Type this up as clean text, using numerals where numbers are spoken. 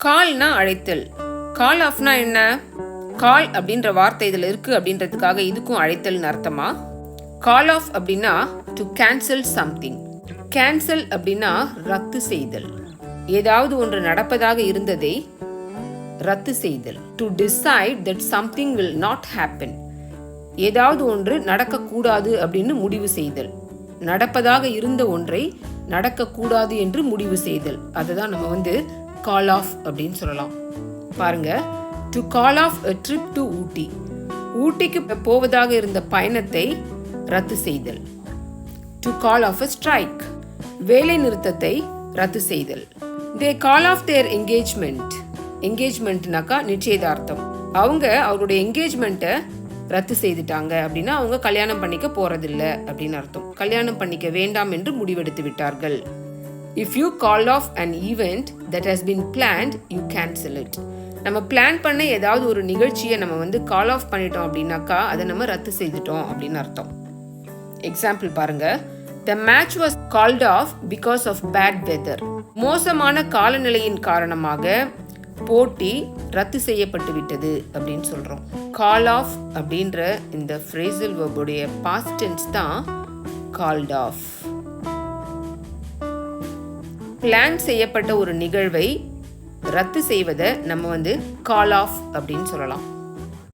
கால்னா அழைத்தல். கால் ஆஃப்னா என்ன? கால் அப்படின்ற வார்த்தை இதில் இருக்கு அப்படின்றதுக்காக இதுக்கும் அழைத்தல்னு அர்த்தமா? கால் ஆஃப் அப்படின்னா டு கேன்சல் சம்திங். கேன்சல் அப்படின்னா ரத்து செய்தல். ஏதாவது ஒன்று நடப்பதாக இருந்ததை ரத்து செய்தல். To decide that something will not happen. ஏதாவது ஒன்று நடக்கக்கூடாது அப்படின்னு முடிவு செய்தல். நடப்பதாக இருந்த ஒன்றை நடக்கக்கூடாது என்று முடிவு செய்தல். அதுதான் நம்ம கால் ஆஃப் அப்படின்னு சொல்லலாம். பாருங்க, to call off a trip to Ooty. ஊட்டிக்கு போவதாக இருந்த பயணத்தை ரத்து செய்தல். To call off a strike. வேலை நிறுத்தத்தை ரத்து செய்தல். they call off their engagement. என்கேஜ்மெண்ட்னாக்கா நிச்சயதார்த்தம். அவங்க அவருடைய என்கேஜ்மெண்ட்டை ரத்து செய்துட்டாங்க அப்படின்னா அவங்க கல்யாணம் பண்ணிக்க போறதில்லை அப்படின்னு அர்த்தம். கல்யாணம் பண்ணிக்க வேண்டாம் என்று முடிவெடுத்து விட்டார்கள். If you call off an event that has been planned you cancel it. நம்ம பிளான் பண்ண ஏதாவது ஒரு நிகழ்ச்சியை நம்ம கால் ஆஃப் பண்ணிட்டோம் அப்படின்னாக்கா அதை நம்ம ரத்து செய்துட்டோம் அப்படின்னு அர்த்தம். எக்ஸாம்பிள் பாருங்க, the match was called off because of bad weather. மோசமான காலநிலையின் காரணமாக போட்டி ரத்து செய்யப்பட்டு விட்டது அப்படின்னு சொல்றோம். கால் ஆஃப் அப்படின்ற இந்த phrasal verb உடைய past tense தான் called off. பிளான் செய்யப்பட்ட ஒரு நிகழ்வை ரத்து செய்வதை நம்ம கால் ஆஃப் அப்படின்னு சொல்லலாம்.